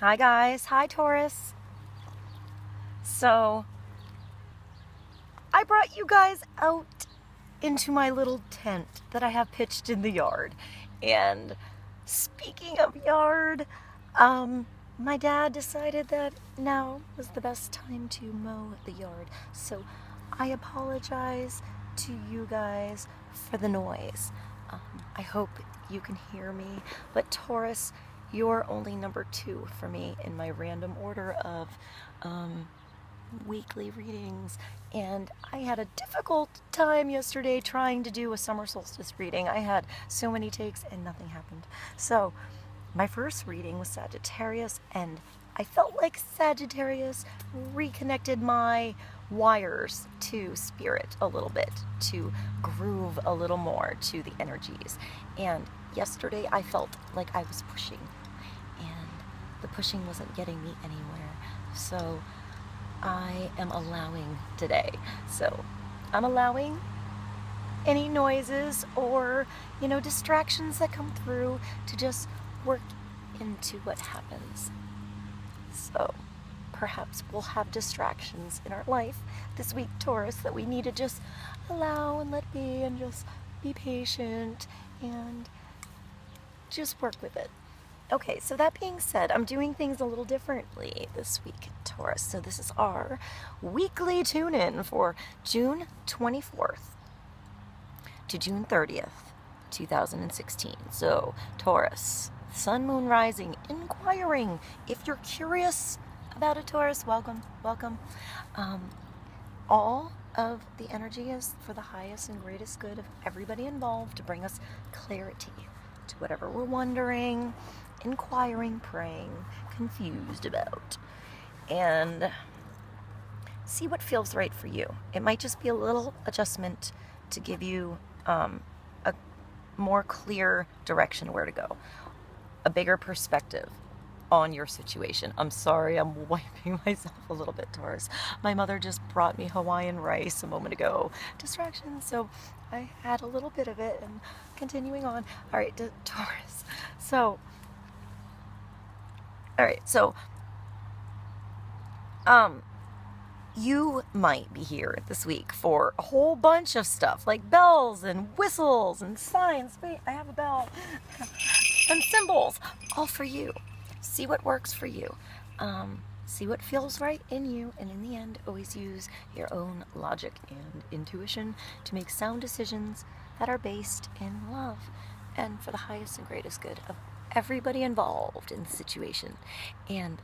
Hi guys, hi Taurus. So I brought you guys out into my little tent that I have pitched in the yard. And speaking of yard, my dad decided that now was the best time to mow the yard. So I apologize to you guys for the noise. I hope you can hear me, but Taurus, you're only number 2 for me in my random order of weekly readings, and I had a difficult time yesterday trying to do a summer solstice reading. I had so many takes and nothing happened. So my first reading was Sagittarius, and I felt like Sagittarius reconnected my wires to spirit a little bit, to groove a little more to the energies. And yesterday I felt like I was pushing, and the pushing wasn't getting me anywhere. So I am allowing today. So I'm allowing any noises or, distractions that come through to just work into what happens. So perhaps we'll have distractions in our life this week, Taurus, that we need to just allow and let be and just be patient and just work with it. Okay, so that being said, I'm doing things a little differently this week, Taurus. So this is our weekly tune-in for June 24th to June 30th, 2016. So, Taurus, Sun, Moon, Rising, inquiring. If you're curious about a Taurus, welcome. All of the energy is for the highest and greatest good of everybody involved to bring us clarity to whatever we're wondering, inquiring, praying, confused about, and see what feels right for you. It might just be a little adjustment to give you a more clear direction where to go, a bigger perspective on your situation. I'm sorry, I'm wiping myself a little bit, Taurus. My mother just brought me Hawaiian rice a moment ago. Distractions, so I had a little bit of it and continuing on. All right, Taurus. So, you might be here this week for a whole bunch of stuff like bells and whistles and signs. Wait, I have a bell. And symbols, all for you. See what works for you. See what feels right in you, and in the end, always use your own logic and intuition to make sound decisions that are based in love and for the highest and greatest good of everybody involved in the situation and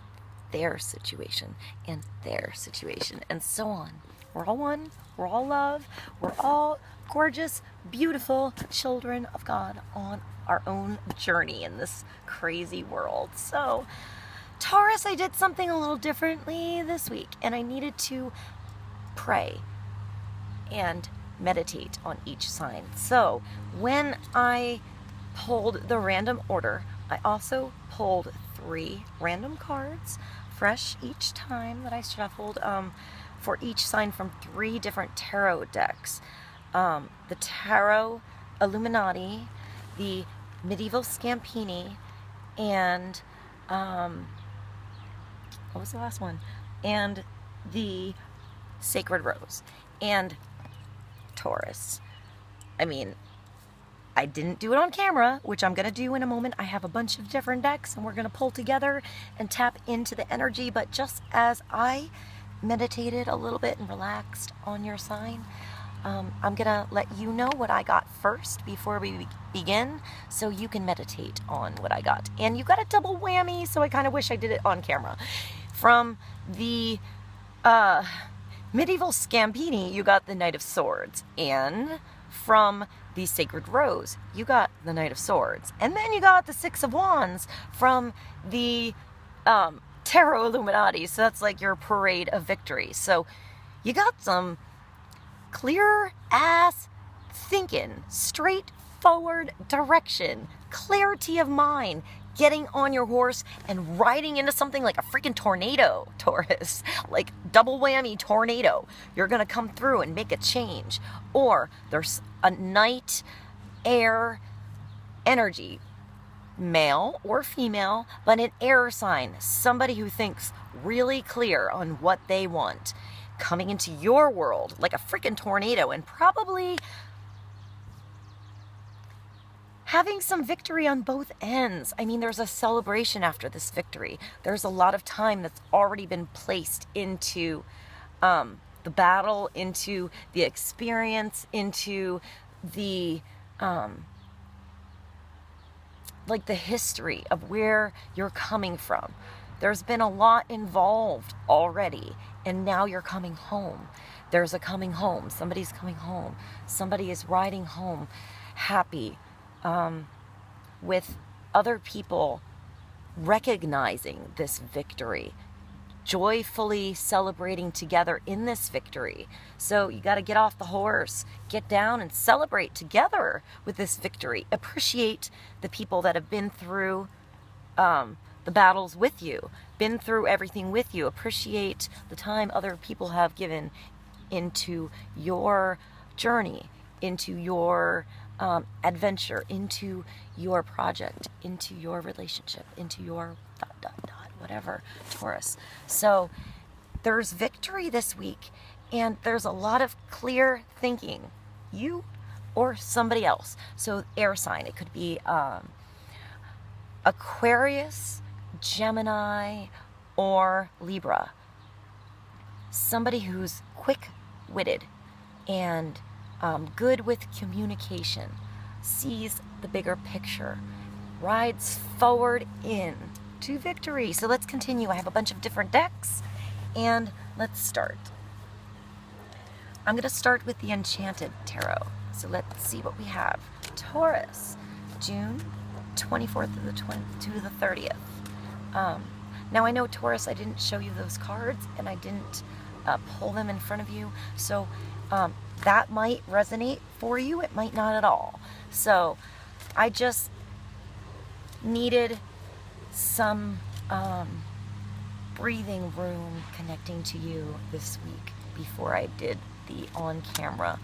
their situation and their situation and so on. We're all one, we're all love, we're all gorgeous, beautiful children of God on our own journey in this crazy world. So, Taurus, I did something a little differently this week, and I needed to pray and meditate on each sign. So, when I pulled the random order, I also pulled 3 random cards, fresh each time that I shuffled, for each sign from 3 different tarot decks. The Tarot Illuminati, the Medieval Scampini, and what was the last one? And the Sacred Rose. And Taurus. I didn't do it on camera, which I'm going to do in a moment. I have a bunch of different decks, and we're going to pull together and tap into the energy. But just as I meditated a little bit and relaxed on your sign, I'm going to let you know what I got first before we begin, so you can meditate on what I got. And you got a double whammy, so I kind of wish I did it on camera. From the Medieval Scampini, you got the Knight of Swords. And from the Sacred Rose, you got the Knight of Swords. And then you got the Six of Wands from the Tarot Illuminati. So that's like your parade of victory. So you got some clear ass thinking, straightforward direction, clarity of mind, getting on your horse and riding into something like a freaking tornado, Taurus. Like double whammy tornado. You're going to come through and make a change. Or there's a night air energy male or female, but an air sign, somebody who thinks really clear on what they want, coming into your world like a freaking tornado and probably having some victory on both ends. I mean, there's a celebration after this victory. There's a lot of time that's already been placed into the battle, into the experience, into the like the history of where you're coming from. There's been a lot involved already, and now you're coming home. There's a coming home. Somebody's coming home. Somebody is riding home happy, with other people recognizing this victory, joyfully celebrating together in this victory. So you got to get off the horse, get down and celebrate together with this victory. Appreciate the people that have been through the battles with you, been through everything with you. Appreciate the time other people have given into your journey, into your adventure, into your project, into your relationship, into your ... whatever, Taurus. So there's victory this week, and there's a lot of clear thinking, you or somebody else. So air sign, it could be Aquarius, Gemini, or Libra. Somebody who's quick-witted and good with communication, sees the bigger picture, rides forward in to victory. So let's continue. I have a bunch of different decks, and let's start. I'm going to start with the Enchanted Tarot. So let's see what we have. Taurus, June 24th to the 30th. Now I know, Taurus, I didn't show you those cards, and I didn't pull them in front of you. So that might resonate for you. It might not at all. So I just needed some breathing room connecting to you this week before I did the on-camera,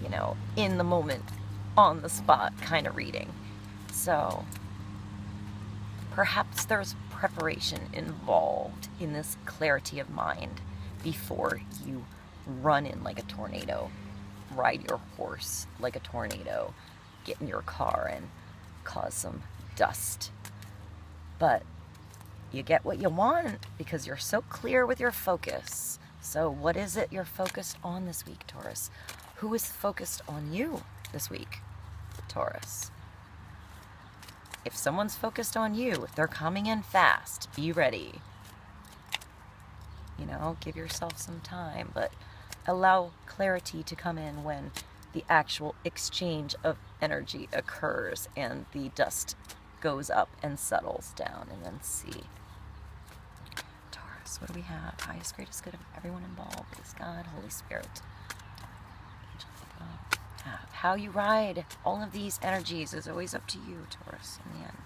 you know, in the moment, on the spot kind of reading. So perhaps there's preparation involved in this clarity of mind before you run in like a tornado, ride your horse like a tornado, get in your car and cause some dust. But you get what you want because you're so clear with your focus. So what is it you're focused on this week, Taurus? Who is focused on you this week, Taurus? If someone's focused on you, they're coming in fast. Be ready. You know, give yourself some time, but allow clarity to come in when the actual exchange of energy occurs and the dust goes up and settles down. And then see. Taurus, what do we have? Highest, greatest good of everyone involved is God, Holy Spirit. How you ride all of these energies is always up to you, Taurus, in the end.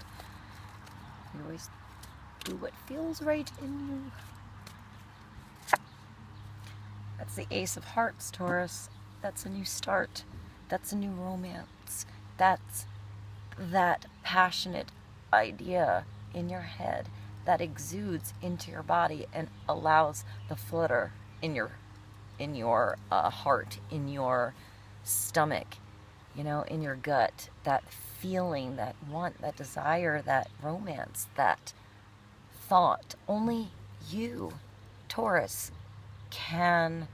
You always do what feels right in you. That's the Ace of Hearts, Taurus. That's a new start. That's a new romance. That's that passionate idea in your head that exudes into your body and allows the flutter in your heart, in your stomach, you know, in your gut, that feeling, that want, that desire, that romance, that thought. Only you, Taurus, can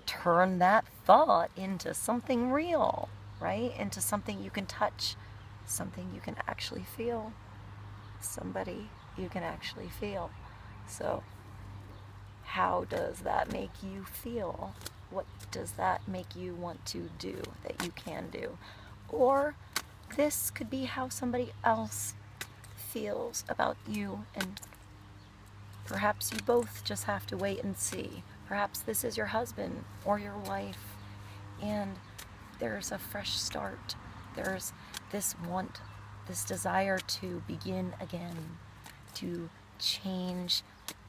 turn that thought into something real, right? Into something you can touch, something you can actually feel, somebody you can actually feel. So how does that make you feel? What does that make you want to do that you can do? Or this could be how somebody else feels about you, and perhaps you both just have to wait and see. Perhaps this is your husband or your wife, and there's a fresh start. There's this want, this desire to begin again, to change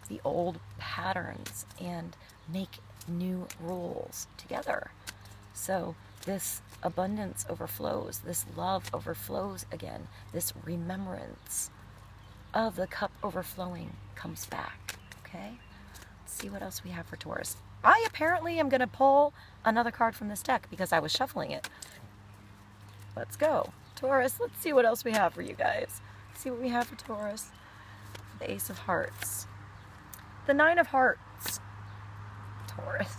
the old patterns and make new rules together. So this abundance overflows. This love overflows again. This remembrance of the cup overflowing comes back. Okay? Let's see what else we have for Taurus. I apparently am going to pull another card from this deck because I was shuffling it. Let's go. Taurus, let's see what else we have for you guys. Let's see what we have for Taurus. The Ace of Hearts. The Nine of Hearts. Taurus.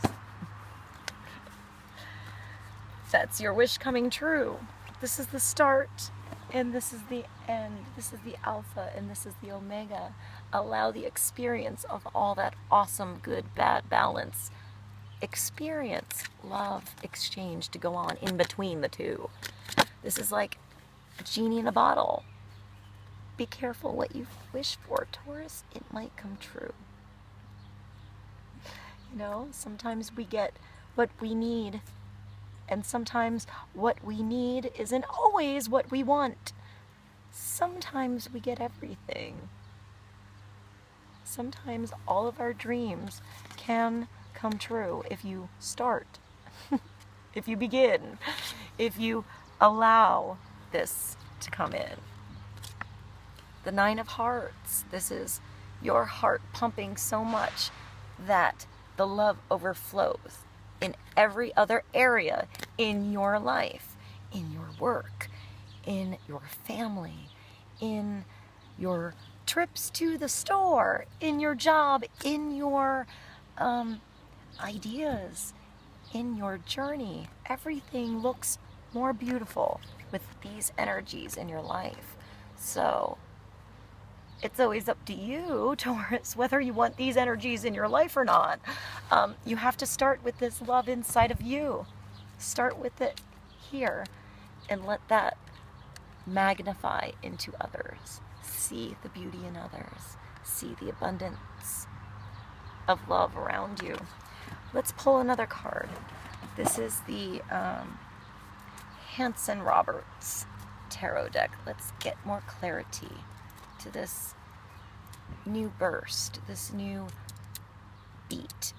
That's your wish coming true. This is the start, and this is the end. This is the alpha, and this is the omega. Allow the experience of all that awesome, good, bad balance. Experience, love, exchange to go on in between the two. This is like a genie in a bottle. Be careful what you wish for, Taurus. It might come true. You know, sometimes we get what we need, and sometimes what we need isn't always what we want. Sometimes we get everything. Sometimes all of our dreams can come true if you start, if you begin, if you allow this to come in. The Nine of Hearts. This is your heart pumping so much that the love overflows in every other area in your life, in your work, in your family, in your trips to the store, in your job, in your ideas, in your journey. Everything looks more beautiful with these energies in your life. So it's always up to you, Taurus, whether you want these energies in your life or not. You have to start with this love inside of you. Start with it here and let that magnify into others. See the beauty in others. See the abundance of love around you. Let's pull another card. This is the Hanson Roberts tarot deck. Let's get more clarity to this new burst, this new beat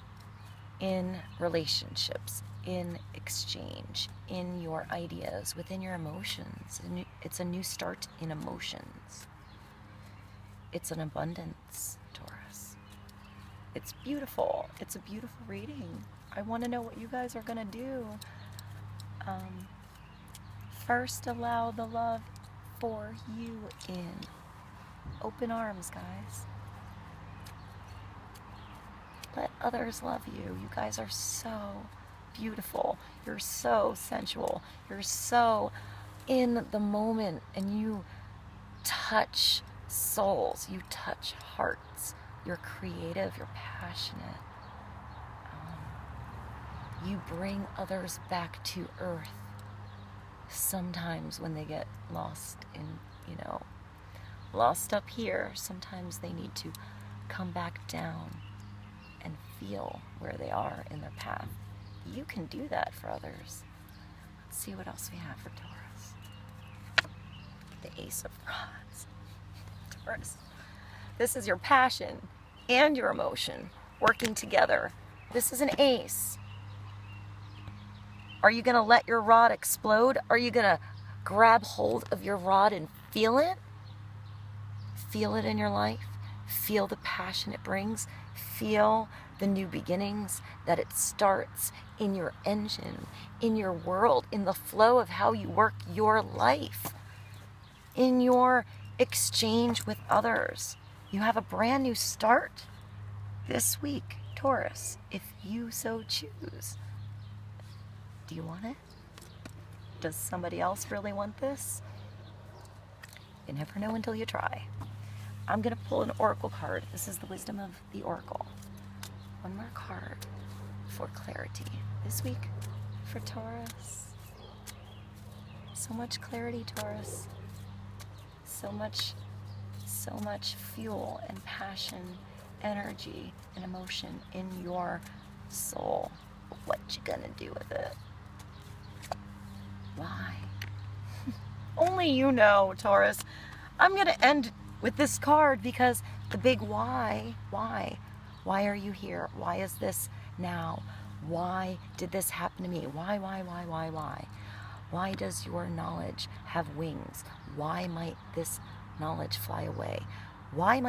in relationships, in exchange, in your ideas, within your emotions. It's a new start in emotions. It's an abundance, Taurus. It's beautiful. It's a beautiful reading. I want to know what you guys are going to do. First, allow the love for you in. Open arms, guys. Let others love you. You guys are so beautiful. You're so sensual. You're so in the moment, and you touch souls. You touch hearts. You're creative. You're passionate. You bring others back to earth. Sometimes when they get lost in, lost up here, sometimes they need to come back down and feel where they are in their path. You can do that for others. Let's see what else we have for Taurus. The Ace of Rods. Taurus. This is your passion and your emotion working together. This is an ace. Are you going to let your rod explode? Are you going to grab hold of your rod and feel it? Feel it in your life. Feel the passion it brings. Feel the new beginnings that it starts in your engine, in your world, in the flow of how you work your life, in your exchange with others. You have a brand new start this week, Taurus, if you so choose. Do you want it? Does somebody else really want this? You never know until you try. I'm going to pull an oracle card. This is the wisdom of the oracle. One more card for clarity this week for Taurus. So much clarity, Taurus. So much fuel and passion, energy and emotion in your soul. What you gonna do with it? Why? Only you know, Taurus. I'm gonna end with this card because the big why. Why are you here? Why is this now? Why did this happen to me? Why? Why does your knowledge have wings? Why might this knowledge fly away? Why might